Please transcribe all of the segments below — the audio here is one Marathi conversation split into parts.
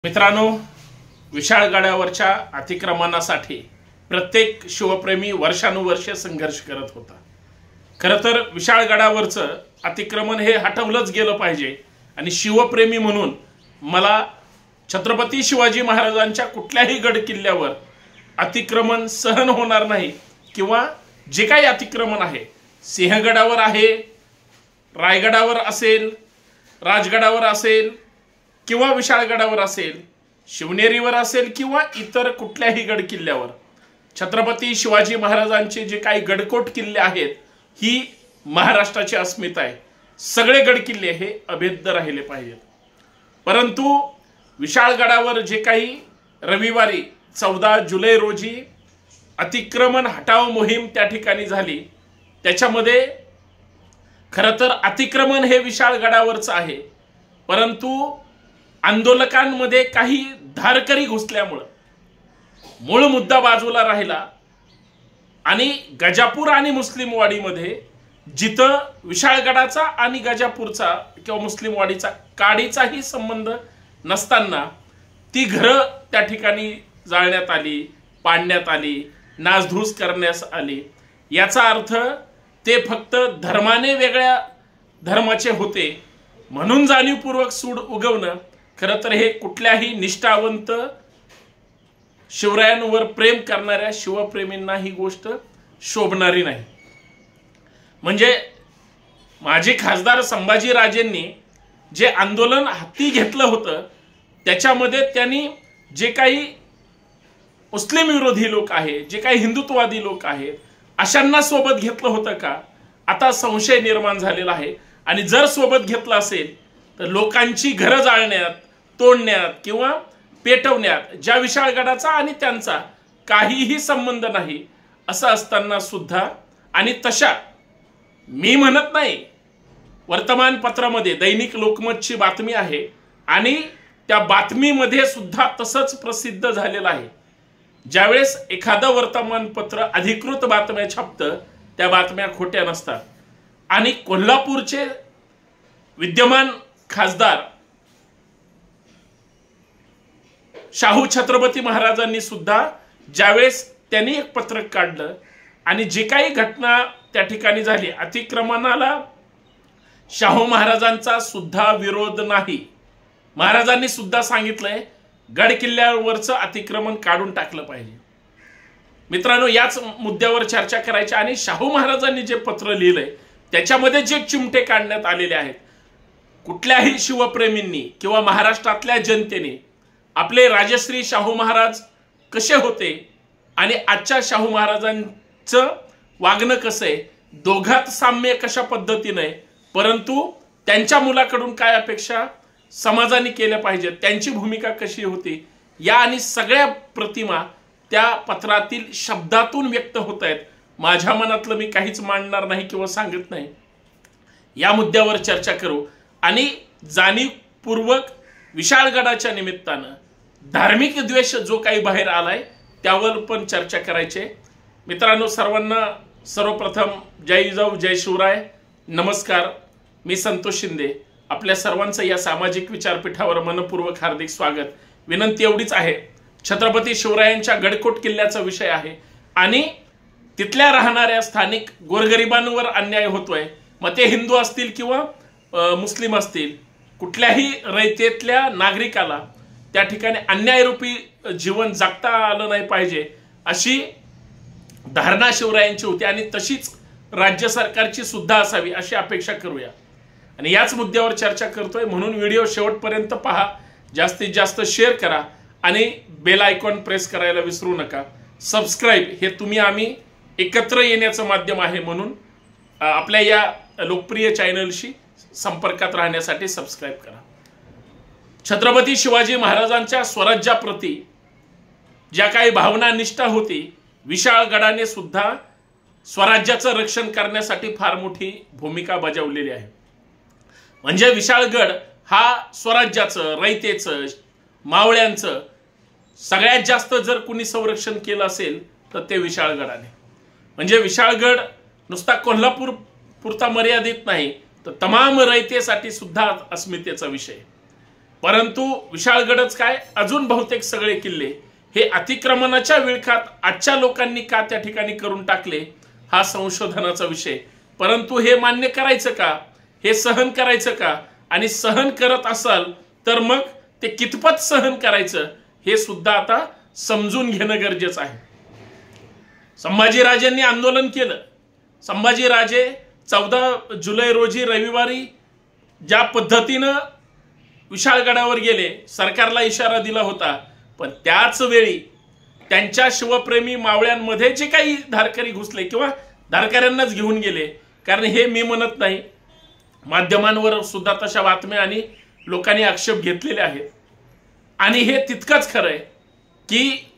मित्रांनो, विशाळगडावरच्या अतिक्रमणासाठी प्रत्येक शिवप्रेमी वर्षानुवर्षे संघर्ष करत होता। खरं तर विशाळगडावरचं अतिक्रमण हे हटवलंच गेलं पाहिजे आणि शिवप्रेमी म्हणून मला छत्रपती शिवाजी महाराजांच्या कुठल्याही गड किल्ल्यावर अतिक्रमण सहन होणार नाही किंवा जे काही अतिक्रमण आहे, सिंहगडावर आहे, रायगडावर असेल, राजगडावर असेल किंवा विशाळगडावर असेल, शिवनेरीवर असेल किंवा इतर कुठल्याही गड किल्ल्यावर छत्रपती शिवाजी महाराजांचे जे काही गडकोट किल्ले आहेत, ही महाराष्ट्राची अस्मिता आहे। सगळे गड किल्ले हे अभेद्य राहिले पाहिजेत। परंतु विशाळगडावर जे काही रविवारी 14 जुलै रोजी अतिक्रमण हटाव मोहीम त्या ठिकाणी झाली, त्याच्यामध्ये खरं तर अतिक्रमण हे विशाळगडावरच आहे, परंतु आंदोलकांमध्ये काही धारकरी घुसल्यामुळे मूळ मुद्दा बाजूला राहिला आणि गजापूर आणि मुस्लिमवाडीमध्ये जिथं विशाळगडाचा आणि गजापूरचा किंवा मुस्लिमवाडीचा काडीचाही संबंध नसताना ती घरं त्या ठिकाणी जाळण्यात आली, पाडण्यात आली, नासधूस करण्यास आली। याचा अर्थ ते फक्त धर्माने वेगळ्या धर्माचे होते म्हणून जाणीवपूर्वक सूड उगवणं, खरं तर हे कुठल्याही निष्ठावंत शिवरायांवर प्रेम करणाऱ्या शिवप्रेमींना ही गोष्ट शोभणारी नाही। म्हणजे माजी खासदार संभाजीराजेंनी जे आंदोलन हाती घेतलं होतं, त्याच्यामध्ये त्यांनी जे काही मुस्लिम विरोधी लोक आहेत, जे काही हिंदुत्ववादी लोक आहेत, अशांना सोबत घेतलं होतं का, आता संशय निर्माण झालेला आहे। आणि जर सोबत घेतलं असेल तर लोकांची घरं जाळण्यात, तोडण्यात किंवा पेटवण्यात, ज्या विशाळगडाचा आणि त्यांचा काहीही संबंध नाही असं असताना सुद्धा, आणि तशा मी म्हणत नाही, वर्तमानपत्रामध्ये दैनिक लोकमतची बातमी आहे आणि त्या बातमीमध्ये सुद्धा तसंच प्रसिद्ध झालेलं आहे। ज्यावेळेस एखादं वर्तमानपत्र अधिकृत बातम्या छापतं, त्या बातम्या खोट्या नसतात। आणि कोल्हापूरचे विद्यमान खासदार शाहू छत्रपती महाराजांनी सुद्धा ज्यावेळेस त्यांनी एक पत्रक काढलं आणि जे काही घटना त्या ठिकाणी झाली, अतिक्रमणाला शाहू महाराजांचा सुद्धा विरोध नाही। महाराजांनी सुद्धा सांगितलंय गड किल्ल्यावरचं अतिक्रमण काढून टाकलं पाहिजे। मित्रांनो, याच मुद्द्यावर चर्चा करायची आणि शाहू महाराजांनी जे पत्र लिहिलंय त्याच्यामध्ये जे चिमटे काढण्यात आलेले आहेत, कुठल्याही शिवप्रेमींनी किंवा महाराष्ट्रातल्या जनतेने आपले राजश्री शाहू महाराज कसे होते आणि आजच्या शाहू महाराजांचं वागणं कसं आहे, दोघात साम्य कशा पद्धतीने, परंतु त्यांच्या मुलाकडून काय अपेक्षा समाजाने केल्या पाहिजेत, त्यांची भूमिका कशी होती, या आणि सगळ्या प्रतिमा त्या पत्रातील शब्दातून व्यक्त होत आहेत। माझ्या मनातलं मी काहीच मांडणार नाही किंवा सांगत नाही। या मुद्द्यावर चर्चा करू आणि जाणीवपूर्वक विशाळगडाच्या निमित्तानं धार्मिक द्वेष जो काही बाहेर आलाय त्यावर पण चर्चा करायचे। मित्रांनो, सर्वांना सर्वप्रथम जय जिजाऊ, जय शिवराय, नमस्कार। मी संतोष शिंदे, आपल्या सर्वांचं या सामाजिक विचारपीठावर मनपूर्वक हार्दिक स्वागत। विनंती एवढीच आहे, छत्रपती शिवरायांच्या गडकोट किल्ल्याचा विषय आहे आणि तिथल्या राहणाऱ्या स्थानिक गोरगरिबांवर अन्याय होतोय, मग ते हिंदू असतील किंवा मुस्लिम असतील, कुठल्याही रयतेतल्या नागरिकाला त्या ठिकाणी अन्यायरूपी जीवन जगता आलं नाही पाहिजे अशी धारणा शिवरायांची होती आणि तशीच राज्य सरकारची सुद्धा असावी अशी अपेक्षा करूया। आणि याच मुद्द्यावर चर्चा करतोय म्हणून व्हिडिओ शेवटपर्यंत पहा, जास्तीत जास्त शेअर करा आणि बेल आयकॉन प्रेस करायला विसरू नका। सबस्क्राईब हे तुम्ही आम्ही एकत्र येण्याचं माध्यम आहे, म्हणून आपल्या या लोकप्रिय चॅनलशी संपर्कात राहण्यासाठी सबस्क्राईब करा। छत्रपती शिवाजी महाराजांच्या स्वराज्याप्रती ज्या काही भावना निष्ठा होती, विशाळगडाने सुद्धा स्वराज्याचं रक्षण करण्यासाठी फार मोठी भूमिका बजावलेली आहे। म्हणजे विशाळगड हा स्वराज्याचं, रयतेचं, मावळ्यांचं सगळ्यात जास्त जर कुणी संरक्षण केलं असेल तर ते विशाळगडाने। म्हणजे विशाळगड नुसता कोल्हापूर पुरता मर्यादित नाही, तर तमाम रयतेसाठी सुद्धा अस्मितेचा विषय। परंतु विशाळगडच काय, अजून बहुतेक सगळे किल्ले हे अतिक्रमणाच्या विळखात आजच्या लोकांनी का त्या ठिकाणी करून टाकले, हा संशोधनाचा विषय। परंतु हे मान्य करायचं का, हे सहन करायचं का, आणि सहन करत असाल तर मग ते कितपत सहन करायचं हे सुद्धा आता समजून घेणं गरजेचं आहे। संभाजीराजेंनी आंदोलन केलं। संभाजीराजे 14 जुलै रोजी रविवारी ज्या पद्धतीनं विशाळगडावर गेले, सरकारला इशारा दिला होता, पण त्याच वेळी त्यांच्या शिवप्रेमी मावळ्यांमध्ये जे काही धारकरी घुसले किंवा धारकऱ्यांनाच घेऊन गेले, कारण हे मी म्हणत नाही, माध्यमांवर सुद्धा तशा बातम्या आणि लोकांनी आक्षेप घेतलेले आहेत। आणि हे तितकंच खरं आहे की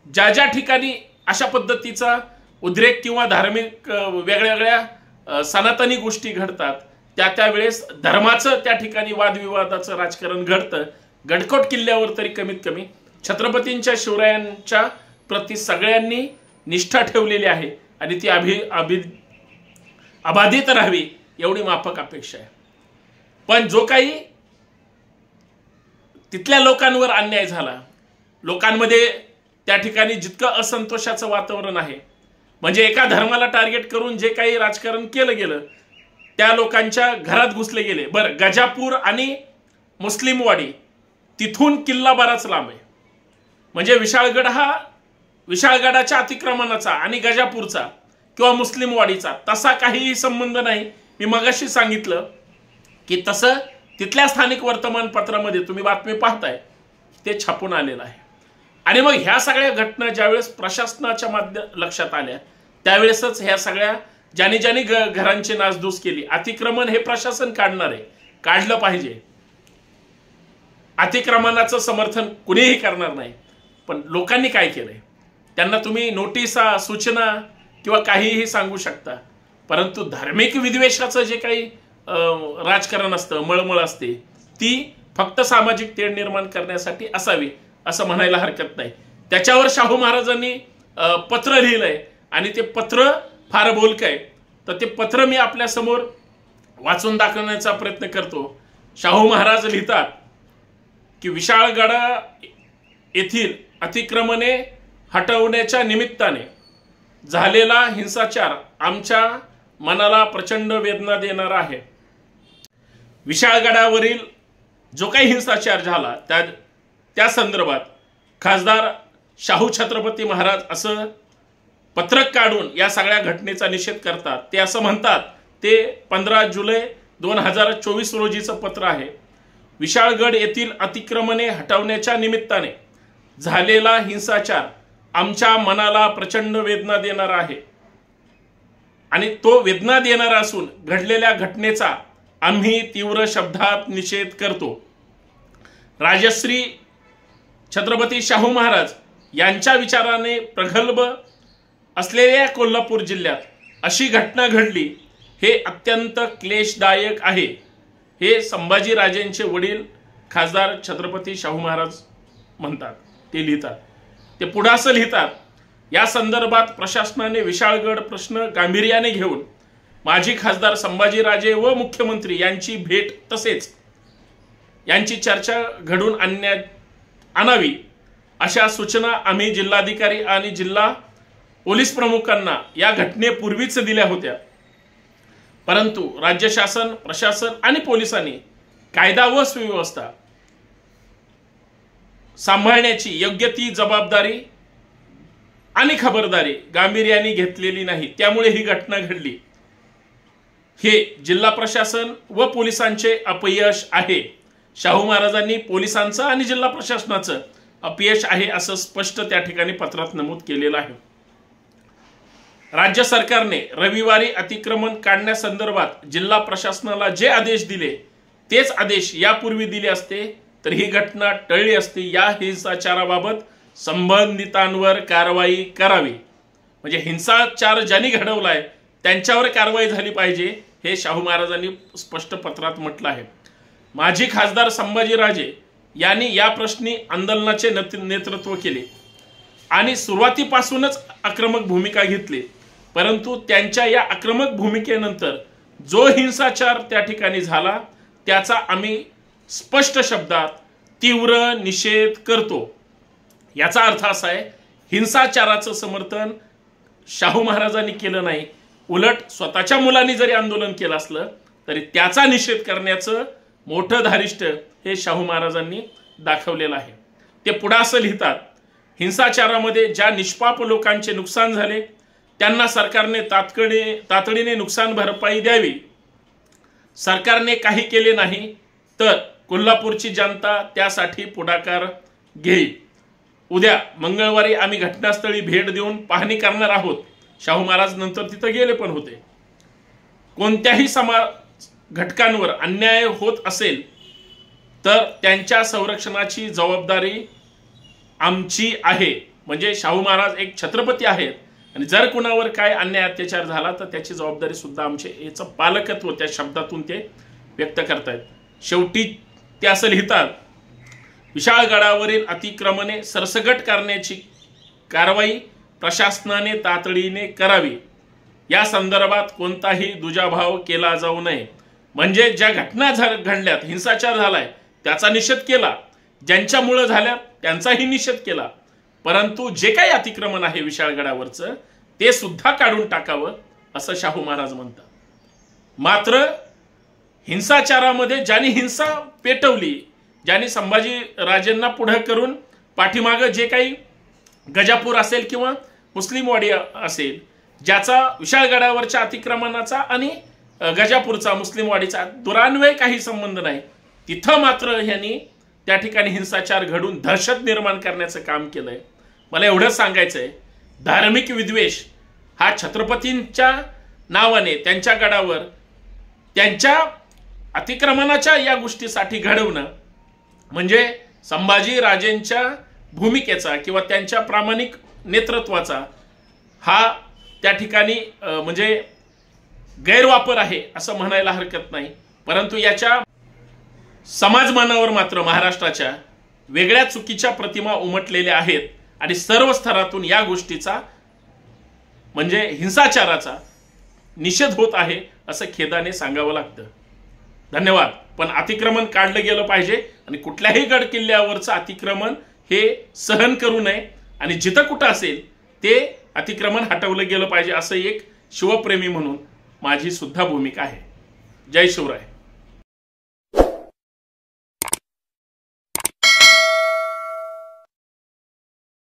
ज्या ज्या ठिकाणी अशा पद्धतीचा उद्रेक किंवा धार्मिक वेगळ्या वेगळ्या सनातनी गोष्टी घडतात, त्यावेळेस धर्माचं त्या ठिकाणी वादविवादाचं राजकारण घडतं। गडकोट किल्ल्यावर तरी कमीत कमी छत्रपतींच्या शिवरायांच्या प्रति सगळ्यांनी निष्ठा ठेवलेली आहे आणि ती अबाधित राहावी एवढी माफक अपेक्षा आहे। पण जो काही तिथल्या लोकांवर अन्याय झाला, लोकांमध्ये त्या ठिकाणी जितकं असंतोषाचं वातावरण आहे, म्हणजे एका धर्माला टार्गेट करून जे काही राजकारण केलं गेलं, त्या लोकांच्या घरात घुसले गेले। बरं, गजापूर आणि मुस्लिमवाडी तिथून किल्ला बराच लांब आहे, म्हणजे विशाळगड हा विशाळगडाच्या अतिक्रमणाचा आणि गजापूरचा किंवा मुस्लिमवाडीचा तसा काहीही संबंध नाही। मी मगाशी सांगितलं की तसं तिथल्या स्थानिक वर्तमानपत्रामध्ये तुम्ही बातमी पाहताय ते छापून आलेलं आहे। आणि मग ह्या सगळ्या घटना ज्यावेळेस प्रशासनाच्या लक्षात आल्या, त्यावेळेसच ह्या सगळ्या ज्यांनी ज्यांनी घरांची नासधूस केली, अतिक्रमण हे प्रशासन काढणार आहे, काढलं पाहिजे, अतिक्रमणाचं समर्थन कुणीही करणार नाही। पण लोकांनी काय केलंय, त्यांना तुम्ही नोटिसा, सूचना किंवा काहीही सांगू शकता, परंतु धार्मिक विद्वेषाचं जे काही राजकारण असतं, मळमळ असते, ती फक्त सामाजिक तेढ निर्माण करण्यासाठी असावी असं म्हणायला हरकत नाही। त्याच्यावर शाहू महाराजांनी पत्र लिहिलंय आणि ते पत्र फार बोलकं आहे, तर ते पत्र मी आपल्या समोर वाचून दाखवण्याचा प्रयत्न करतो। शाहू महाराज लिहितात की विशाळगडा येथील अतिक्रमणे हटवण्याच्या निमित्ताने झालेला हिंसाचार आमच्या मनाला प्रचंड वेदना देणारा आहे। विशाळगडावरील जो काही हिंसाचार झाला त्या संदर्भात खासदार शाहू छत्रपती महाराज असं पत्रक काढून या सगळ्या घटनेचा निषेध करतात। ते असं म्हणतात, ते 15 जुलै 2024 रोजीचं पत्र आहे। विशाळगड येथील अतिक्रमणे हटवण्याच्या निमित्ताने झालेला हिंसाचार आमच्या मनाला प्रचंड वेदना देणारा आहे आणि तो वेदना देणारा असून घडलेल्या घटनेचा आम्ही तीव्र शब्दात निषेध करतो। राजश्री छत्रपती शाहू महाराज यांच्या विचाराने प्रगल्भ असलेल्या कोल्हापूर जिल्ह्यात अशी घटना घडली, हे अत्यंत क्लेशदायक आहे, हे संभाजीराजेंचे वडील खासदार छत्रपती शाहू महाराज म्हणतात, ते लिहितात। ते पुढे असं लिहितात, या संदर्भात प्रशासनाने विशाळगड प्रश्न गांभीर्याने घेऊन माजी खासदार संभाजीराजे व मुख्यमंत्री यांची भेट तसेच यांची चर्चा घडून आणावी अशा सूचना आम्ही जिल्हाधिकारी आणि जिल्हा पोलीस प्रमुखांना या घटनेपूर्वीच दिल्या होत्या, परंतु राज्य शासन, प्रशासन आणि पोलिसांनी कायदा व सुव्यवस्था सांभाळण्याची योग्य ती जबाबदारी आणि खबरदारी गांभीर्याने घेतलेली नाही, त्यामुळे ही घटना घडली। हे जिल्हा प्रशासन व पोलिसांचे अपयश आहे। शाहू महाराजांनी पोलिसांचं आणि जिल्हा प्रशासनाचं अपयश आहे असं स्पष्ट त्या ठिकाणी पत्रात नमूद केलेलं आहे। राज्य सरकारने रविवारी अतिक्रमण काढण्यासंदर्भात जिल्हा प्रशासनाला जे आदेश दिले तेच आदेश यापूर्वी दिले असते तर ही घटना टळली असती। या हिंसाचाराबाबत संबंधितांवर कारवाई करावी, म्हणजे हिंसाचार ज्यांनी घडवलाय त्यांच्यावर कारवाई झाली पाहिजे, हे शाहू महाराजांनी स्पष्ट पत्रात म्हटलं आहे। माजी खासदार संभाजीराजे यांनी या प्रश्नी आंदोलनाचे नेतृत्व केले आणि सुरुवातीपासूनच आक्रमक भूमिका घेतली, परंतु त्यांच्या या आक्रमक भूमिकेनंतर जो हिंसाचार त्या ठिकाणी झाला त्याचा आम्ही स्पष्ट शब्दात तीव्र निषेध करतो। याचा अर्थ असा आहे, हिंसाचाराचं समर्थन शाहू महाराजांनी केलं नाही, उलट स्वतःच्या मुलांनी जरी आंदोलन केलं असलं तरी त्याचा निषेध करण्याचं मोठं धारिष्ट हे शाहू महाराजांनी दाखवलेलं आहे। ते पुढे असं लिहितात, हिंसाचारामध्ये ज्या निष्पाप लोकांचे नुकसान झाले त्यांना सरकारने तातडीने नुकसान भरपाई द्यावी। सरकारने काही केले नाही तर कोल्हापूरची जनता त्यासाठी पुढाकार घेईल। उद्या मंगळवारी आम्ही घटनास्थळी भेट देऊन पाहणी करणार आहोत। शाहू महाराज नंतर तिथे गेले पण होते। कोणत्याही समाज घटकांवर अन्याय होत असेल तर त्यांच्या संरक्षणाची जबाबदारी आमची आहे। म्हणजे शाहू महाराज एक छत्रपती आहेत आणि जर कुणावर काय अन्याय अत्याचार झाला तर त्याची जबाबदारी सुद्धा आमचे, याचं पालकत्व त्या शब्दातून ते व्यक्त करतायत। शेवटी ते असं लिहितात, विशाळगडावरील अतिक्रमणे सरसकट करण्याची कारवाई प्रशासनाने तातडीने करावी। या संदर्भात कोणताही दुजाभाव केला जाऊ नये। म्हणजे ज्या घटना घडल्यात, हिंसाचार झालाय त्याचा निषेध केला, ज्यांच्यामुळे झाल्या त्यांचाही निषेध केला, परंतु जे काही अतिक्रमण आहे विशाळगडावरचं ते सुद्धा काढून टाकावं असं शाहू महाराज म्हणतात। मात्र हिंसाचारामध्ये ज्यांनी हिंसा पेटवली, ज्यांनी संभाजी राजेंना पुढे करून पाठीमागे जे काही गजापूर असेल किंवा मुस्लिमवाडी असेल, ज्याचा विशाळगडावरच्या अतिक्रमणाचा आणि गजापूरचा मुस्लिमवाडीचा दुरान्वय काही संबंध नाही, तिथं मात्र ह्यांनी त्या ठिकाणी हिंसाचार घडून दहशत निर्माण करण्याचं काम केलंय। मला एवढंच सांगायचंय, धार्मिक विद्वेष हा छत्रपतींच्या नावाने त्यांच्या गडावर त्यांच्या अतिक्रमणाच्या या गोष्टीसाठी घडवणं म्हणजे संभाजी राजेंच्या भूमिकेचा किंवा त्यांच्या प्रामाणिक नेतृत्वाचा हा त्या ठिकाणी म्हणजे गैरवापर आहे असं म्हणायला हरकत नाही। परंतु याच्या समाजमानावर मात्र महाराष्ट्राच्या वेगळ्या चुकीच्या प्रतिमा उमटलेल्या आहेत आणि सर्व स्तरातून या गोष्टीचा म्हणजे हिंसाचाराचा निषेध होत आहे असं खेदाने सांगावं लागतं। धन्यवाद। पण अतिक्रमण काढलं गेलं पाहिजे आणि कुठल्याही गड किल्ल्यावरचं अतिक्रमण हे सहन करू नये आणि जिथं कुठं असेल ते अतिक्रमण हटवलं गेलं पाहिजे असं एक शिवप्रेमी म्हणून माझी सुद्धा भूमिका आहे। जय शिवराय।